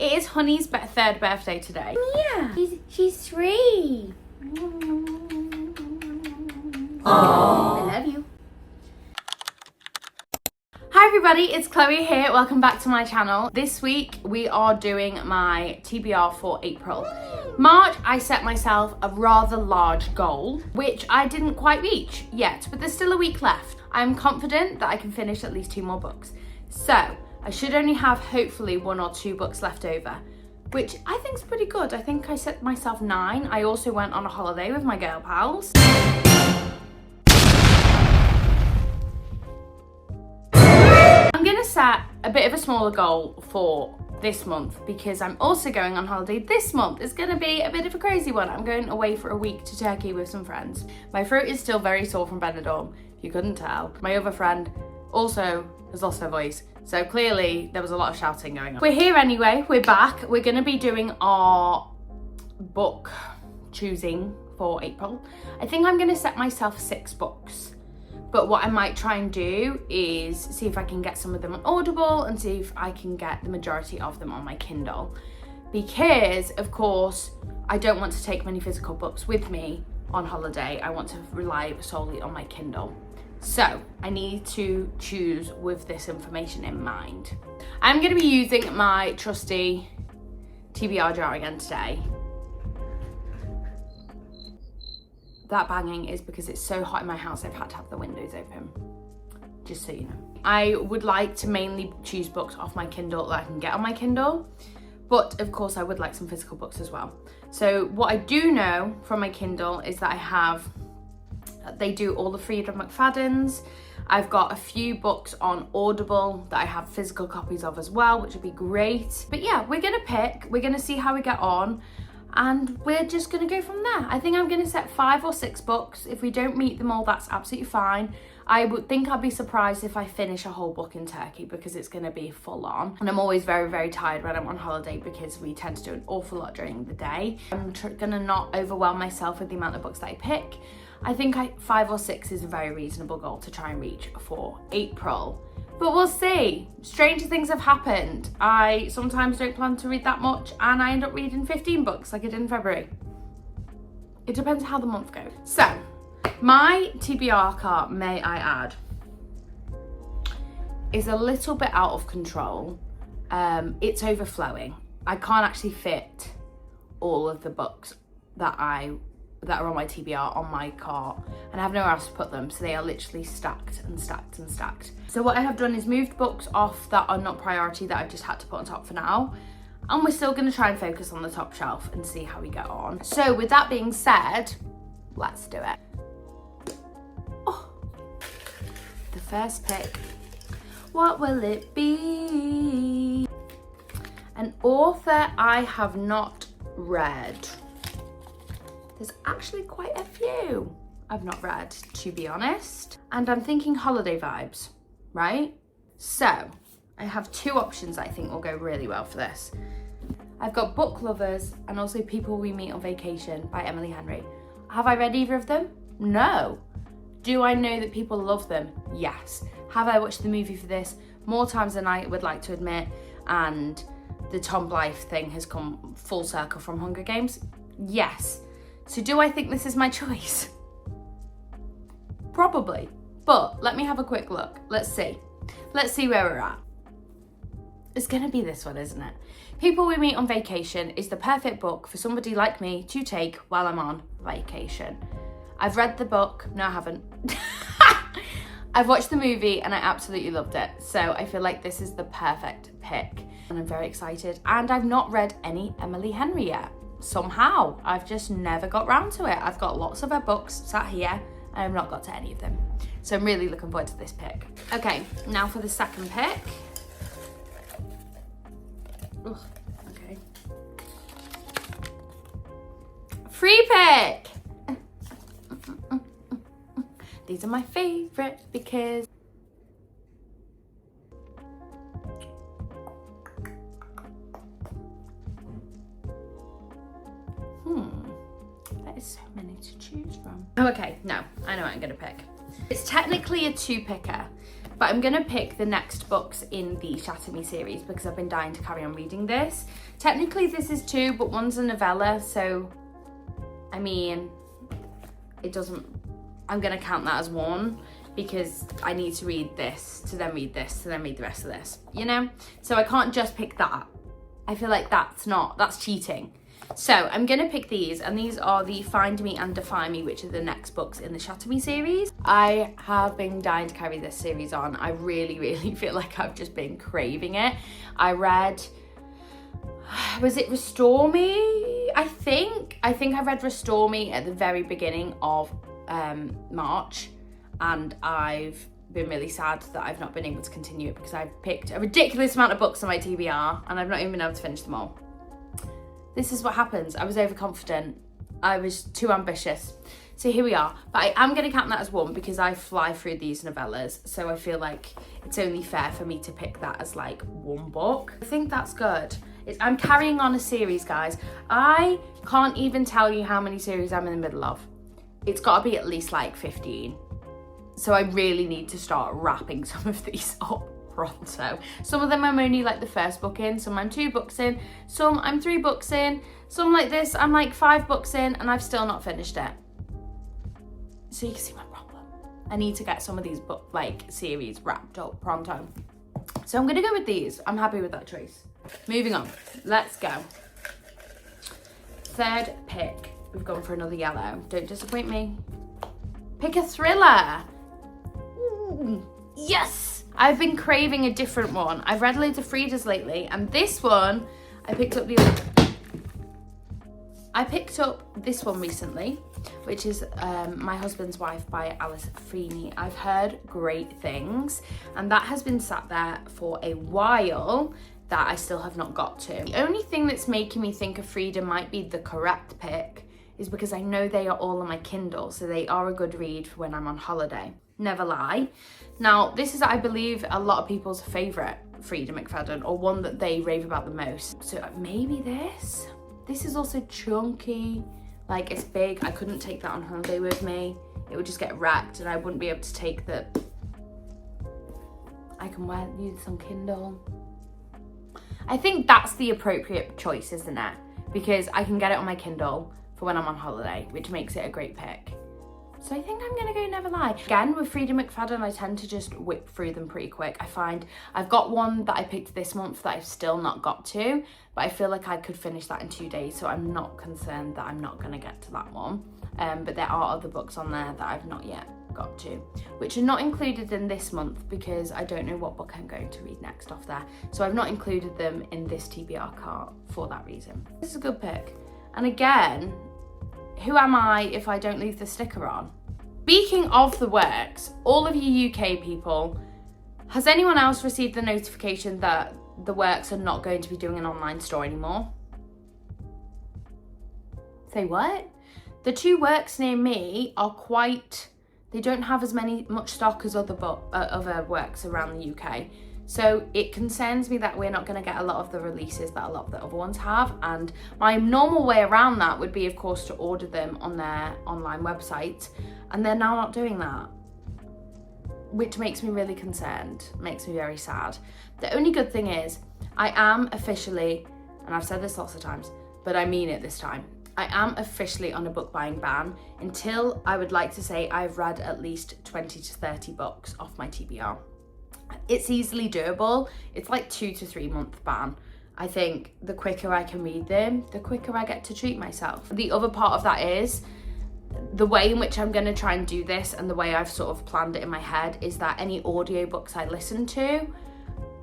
It is Honey's third birthday today. Yeah, she's 3. Aww. I love you. Hi everybody, it's Chloe here. Welcome back to my channel. This week we are doing my TBR for April. March, I set myself a rather large goal, which I didn't quite reach yet, but there's still a week left. I'm confident that I can finish at least 2 more books. So I should only have hopefully 1 or 2 books left over, which I think is pretty good. I think I set myself 9. I also went on a holiday with my girl pals. I'm gonna set a bit of a smaller goal for this month because I'm also going on holiday this month. It's gonna be a bit of a crazy one. I'm going away for a week to Turkey with some friends. My throat is still very sore from Benidorm, if you couldn't tell. My other friend also has lost her voice, so clearly there was a lot of shouting going on. We're here anyway, we're back. We're gonna be doing our book choosing for April. I think I'm gonna set myself 6 books. But what I might try and do is see if I can get some of them on Audible and see if I can get the majority of them on my Kindle. Because, of course, I don't want to take many physical books with me on holiday. I want to rely solely on my Kindle. So I need to choose with this information in mind. I'm going to be using my trusty TBR jar again today. That banging is because it's so hot in my house, I've had to have the windows open, just so you know. I would like to mainly choose books off my Kindle that I can get on my Kindle, but of course I would like some physical books as well. So what I do know from my Kindle is that they do all the Freedom McFaddens. I've got a few books on Audible that I have physical copies of as well, which would be great. But yeah, we're gonna see how we get on. And we're just gonna go from there. I think I'm gonna set 5 or 6 books. If we don't meet them all, that's absolutely fine. I would think I'd be surprised if I finish a whole book in Turkey because it's gonna be full on. And I'm always very, very tired when I'm on holiday because we tend to do an awful lot during the day. I'm gonna not overwhelm myself with the amount of books that I pick. I think 5 or 6 is a very reasonable goal to try and reach for April. But we'll see. Stranger things have happened. I sometimes don't plan to read that much and I end up reading 15 books like I did in February. It depends how the month goes. So, my TBR cart, may I add, is a little bit out of control. It's overflowing. I can't actually fit all of the books that are on my TBR on my cart, and I have nowhere else to put them, so they are literally stacked and stacked and stacked. So what I have done is moved books off that are not priority that I've just had to put on top for now, and we're still going to try and focus on the top shelf and see how we get on. So with that being said, let's do it. Oh, the first pick. What will it be? An author I have not read. There's actually quite a few I've not read, to be honest. And I'm thinking holiday vibes, right? So I have 2 options I think will go really well for this. I've got Book Lovers and also People We Meet on Vacation by Emily Henry. Have I read either of them? No. Do I know that people love them? Yes. Have I watched the movie for this? More times than I would like to admit. And the Tom Blythe thing has come full circle from Hunger Games? Yes. So do I think this is my choice? Probably, but let me have a quick look. Let's see where we're at. It's gonna be this one, isn't it? People We Meet on Vacation is the perfect book for somebody like me to take while I'm on vacation. I've read the book, no I haven't. I've watched the movie and I absolutely loved it. So I feel like this is the perfect pick and I'm very excited. And I've not read any Emily Henry yet. Somehow, I've just never got round to it. I've got lots of her books sat here and I've not got to any of them. So I'm really looking forward to this pick. Okay, now for the second pick. Ugh, okay. Free pick! These are my favourites because so many to choose from. Oh, okay, no, I know what I'm gonna pick. It's technically a 2-picker, But I'm gonna pick the next books in the Shatter Me series because I've been dying to carry on reading this. Technically this is 2, but one's a novella, so I mean, it doesn't, I'm gonna count that as 1 because I need to read this, to then read this, to then read the rest of this, you know? So I can't just pick that. I feel like that's cheating. So I'm gonna pick these, and these are the Find Me and Defy Me, which are the next books in the Shatter Me series. I have been dying to carry this series on. I really, really feel like I've just been craving it. I read, was it Restore Me? I think I read Restore Me at the very beginning of March, and I've been really sad that I've not been able to continue it because I've picked a ridiculous amount of books on my TBR and I've not even been able to finish them all. This is what happens. I was overconfident. I was too ambitious. So here we are. But I am going to count that as 1 because I fly through these novellas. So I feel like it's only fair for me to pick that as like 1 book. I think that's good. I'm carrying on a series, guys. I can't even tell you how many series I'm in the middle of. It's got to be at least like 15. So I really need to start wrapping some of these up pronto. Some of them I'm only like the first book in, some I'm 2 books in, some I'm 3 books in, some like this I'm like 5 books in, and I've still not finished it. So you can see my problem. I need to get some of these book like series wrapped up pronto. So I'm gonna go with these. I'm happy with that choice. Moving on, let's go. Third pick, we've gone for another yellow. Don't disappoint me. Pick a thriller. Ooh, yes! I've been craving a different one. I've read loads of Frida's lately, and this one, I picked up this one recently, which is My Husband's Wife by Alice Freeney. I've heard great things, and that has been sat there for a while that I still have not got to. The only thing that's making me think of Frida might be the correct pick is because I know they are all on my Kindle, so they are a good read for when I'm on holiday. Never lie. Now, this is, I believe, a lot of people's favourite Frida McFadden, or one that they rave about the most. So maybe this? This is also chunky, like it's big. I couldn't take that on holiday with me. It would just get wrecked and I wouldn't be able to take the... I can use this on Kindle. I think that's the appropriate choice, isn't it? Because I can get it on my Kindle for when I'm on holiday, which makes it a great pick. So I think I'm gonna go Never Lie. Again, with Frida McFadden, I tend to just whip through them pretty quick. I find I've got one that I picked this month that I've still not got to, but I feel like I could finish that in 2 days, so I'm not concerned that I'm not gonna get to that one. But there are other books on there that I've not yet got to, which are not included in this month because I don't know what book I'm going to read next off there. So I've not included them in this TBR cart for that reason. This is a good pick. And again, who am I if I don't leave the sticker on? Speaking of the works, all of you UK people, has anyone else received the notification that the works are not going to be doing an online store anymore? Say what? The 2 works near me are quite, they don't have as much stock as other works around the UK. So it concerns me that we're not going to get a lot of the releases that a lot of the other ones have. And my normal way around that would be, of course, to order them on their online website. And they're now not doing that, which makes me really concerned, makes me very sad. The only good thing is I am officially, and I've said this lots of times, but I mean it this time, I am officially on a book buying ban until I would like to say I've read at least 20 to 30 books off my TBR. It's easily doable. It's like 2 to 3 month ban. I think the quicker I can read them, the quicker I get to treat myself. The other part of that is the way in which I'm going to try and do this, and the way I've sort of planned it in my head, is that any audiobooks I listen to,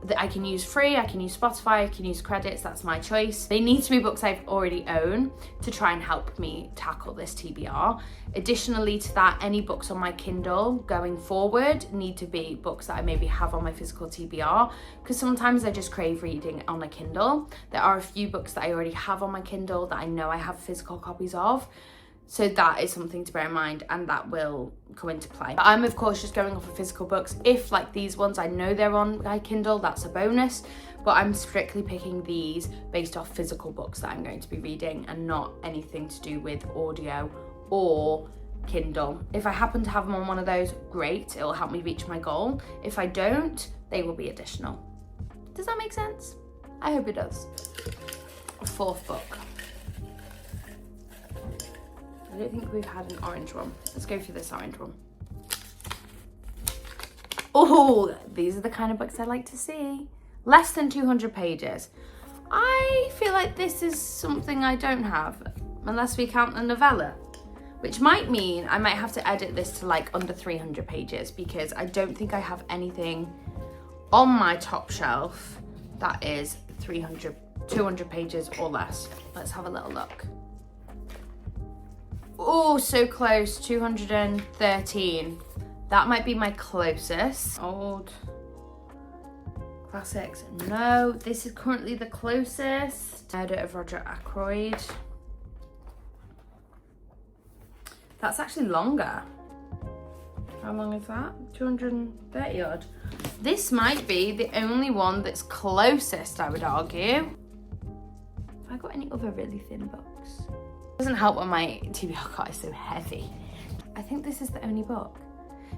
that I can use free, I can use Spotify, I can use credits, that's my choice. They need to be books I've already owned to try and help me tackle this TBR. Additionally to that, any books on my Kindle going forward need to be books that I maybe have on my physical TBR, because sometimes I just crave reading on a Kindle. There are a few books that I already have on my Kindle that I know I have physical copies of. So that is something to bear in mind, and that will come into play. But I'm of course just going off of physical books. If like these ones, I know they're on my Kindle, that's a bonus, but I'm strictly picking these based off physical books that I'm going to be reading and not anything to do with audio or Kindle. If I happen to have them on one of those, great, it'll help me reach my goal. If I don't, they will be additional. Does that make sense? I hope it does. A fourth book. I don't think we've had an orange one. Let's go for this orange one. Oh, these are the kind of books I like to see. Less than 200 pages. I feel like this is something I don't have, unless we count the novella, which might mean I might have to edit this to like under 300 pages because I don't think I have anything on my top shelf that is 200 pages or less. Let's have a little look. Oh, so close, 213. That might be my closest. Old classics, no. This is currently the closest. Murder of Roger Ackroyd. That's actually longer. How long is that? 230 odd. This might be the only one that's closest, I would argue. Have I got any other really thin books? It doesn't help when my TBR cart is so heavy. I think this is the only book.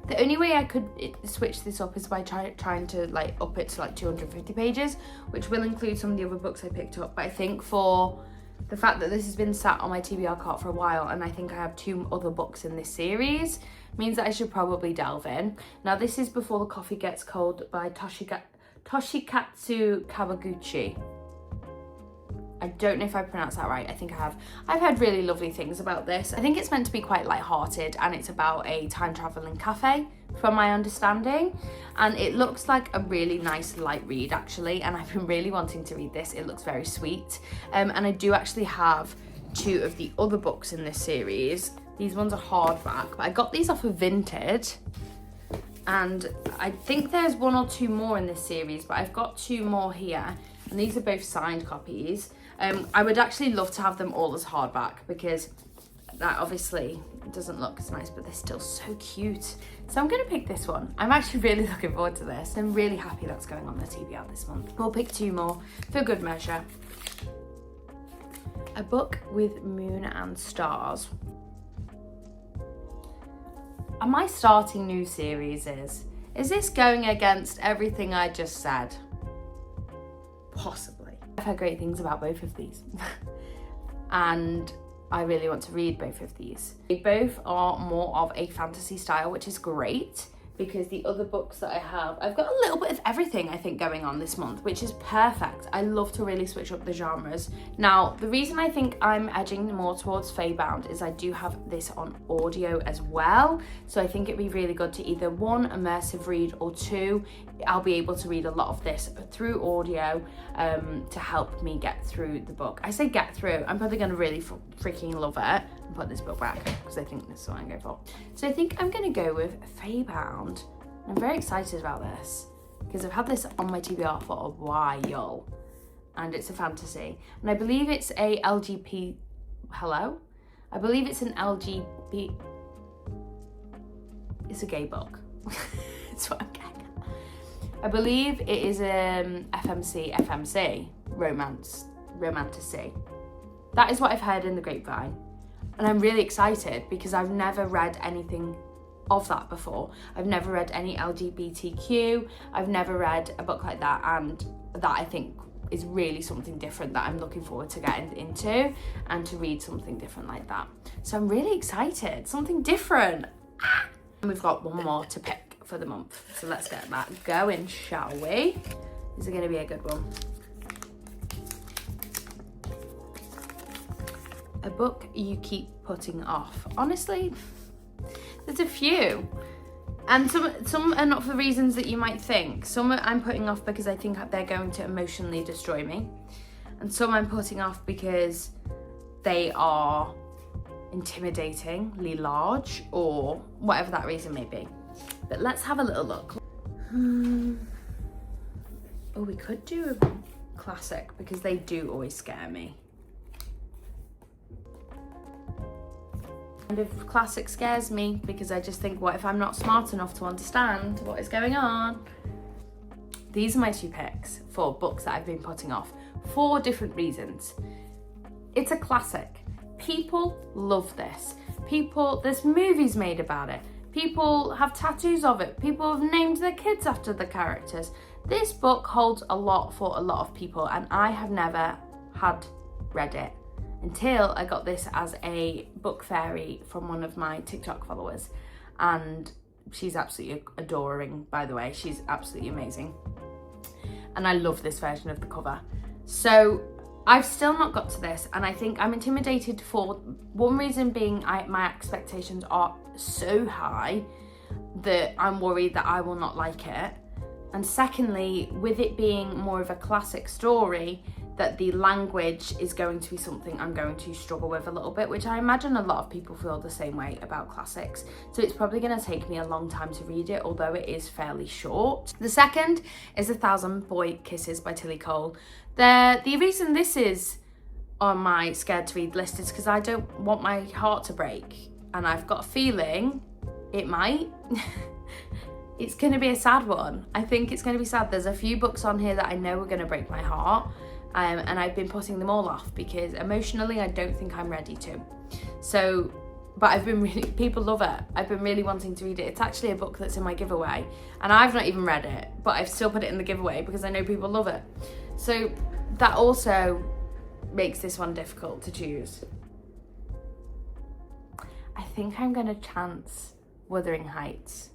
The only way I could switch this up is by trying to like up it to like 250 pages, which will include some of the other books I picked up. But I think for the fact that this has been sat on my TBR cart for a while and I think I have 2 other books in this series, means that I should probably delve in. Now this is Before the Coffee Gets Cold by Toshikatsu Kawaguchi. I don't know if I pronounced that right. I think I have. I've heard really lovely things about this. I think it's meant to be quite light-hearted and it's about a time-traveling cafe, from my understanding. And it looks like a really nice light read, actually. And I've been really wanting to read this. It looks very sweet. And I do actually have 2 of the other books in this series. These ones are hardback, but I got these off of Vinted. And I think there's 1 or 2 more in this series, but I've got 2 more here. And these are both signed copies. I would actually love to have them all as hardback because that obviously doesn't look as nice, but they're still so cute. So I'm gonna pick this one. I'm actually really looking forward to this. I'm really happy that's going on the TBR this month. We'll pick 2 more for good measure. A Book with Moon and Stars. Am I starting new series? Is this going against everything I just said? Possibly. I've heard great things about both of these and I really want to read both of these. They both are more of a fantasy style, which is great because the other books that I have, I've got a little bit of everything I think going on this month, which is perfect. I love to really switch up the genres. Now, the reason I think I'm edging more towards Feybound is I do have this on audio as well. So I think it'd be really good to either 1, immersive read, or 2, I'll be able to read a lot of this through audio to help me get through the book. I say get through, I'm probably gonna really freaking love it and put this book back because I think this is what I'm going for. So I think I'm gonna go with Feybound. I'm very excited about this because I've had this on my TBR for a while and it's a fantasy. And I believe it's a LGBT, hello? I believe it's an LGBT, it's a gay book. That's what I'm getting at. I believe it is FMC, romantasy. That is what I've heard in the grapevine. And I'm really excited because I've never read anything of that before. I've never read any LGBTQ. I've never read a book like that, and that I think is really something different that I'm looking forward to getting into and to read something different like that. So I'm really excited, something different. And we've got 1 more to pick for the month. So let's get that going, shall we? This is gonna be a good one. A book you keep putting off. Honestly, there's a few. And some are not for reasons that you might think. Some I'm putting off because I think they're going to emotionally destroy me. And some I'm putting off because they are intimidatingly large or whatever that reason may be. But let's have a little look. Oh, we could do a classic because they do always scare me. And if classic scares me because I just think, what if I'm not smart enough to understand what is going on? These are my 2 picks for books that I've been putting off for different reasons. It's a classic. People love this. There's movies made about it. People have tattoos of it. People have named their kids after the characters. This book holds a lot for a lot of people, and I have never had read it until I got this as a book fairy from one of my TikTok followers, and she's absolutely adoring, by the way. She's absolutely amazing, and I love this version of the cover. So I've still not got to this, and I think I'm intimidated for one reason being my expectations are so high that I'm worried that I will not like it, and secondly, with it being more of a classic story, that the language is going to be something I'm going to struggle with a little bit, which I imagine a lot of people feel the same way about classics. So it's probably going to take me a long time to read it, although it is fairly short. The second is 1,000 Boy Kisses by Tilly Cole. The reason this is on my scared to read list is because I don't want my heart to break, and I've got a feeling it might. It's going to be a sad one. I think it's going to be sad. There's a few books on here that I know are going to break my heart. And I've been putting them all off because emotionally I don't think I'm ready to. So, but people love it. I've been really wanting to read it. It's actually a book that's in my giveaway, and I've not even read it, but I've still put it in the giveaway because I know people love it. So that also makes this one difficult to choose. I think I'm gonna chance Wuthering Heights.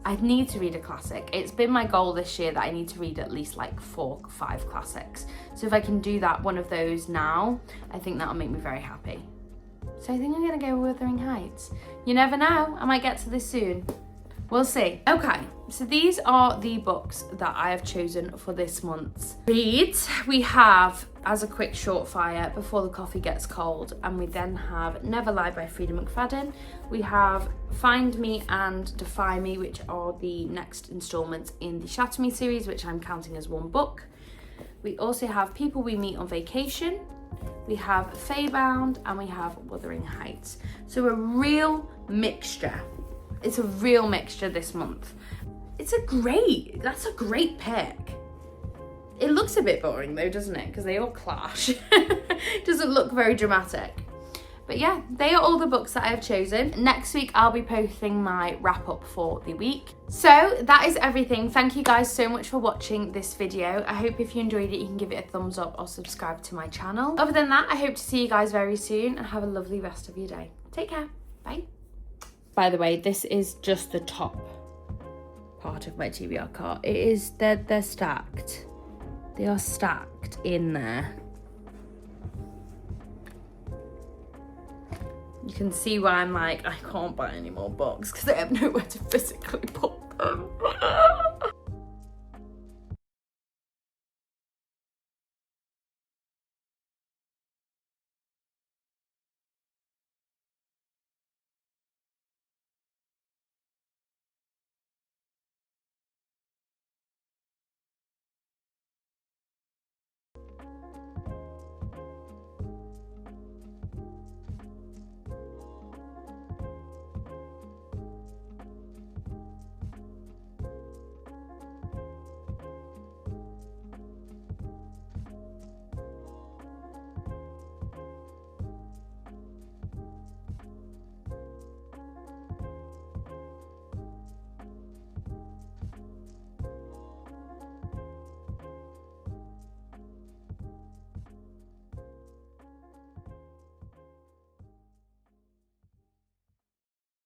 I need to read a classic. It's been my goal this year that I need to read at least like 4 or 5 classics. So if I can do that, one of those now, I think that'll make me very happy. So I think I'm gonna go Wuthering Heights. You never know, I might get to this soon. We'll see. Okay, so these are the books that I have chosen for this month's reads. We have, as a quick short fire, Before the Coffee Gets Cold, and we then have Never Lie by Frida McFadden. We have Find Me and Defy Me, which are the next instalments in the Shatter Me series, which I'm counting as one book. We also have People We Meet on Vacation. We have Feybound, and we have Wuthering Heights. So a real mixture. It's a real mixture this month. That's a great pick. It looks a bit boring though, doesn't it? Because they all clash. It doesn't look very dramatic. But yeah, they are all the books that I have chosen. Next week, I'll be posting my wrap up for the week. So that is everything. Thank you guys so much for watching this video. I hope if you enjoyed it, you can give it a thumbs up or subscribe to my channel. Other than that, I hope to see you guys very soon and have a lovely rest of your day. Take care. Bye. By the way, this is just the top part of my TBR cart. It is, they're stacked. They are stacked in there. You can see why I'm like, I can't buy any more books because I have nowhere to physically put them.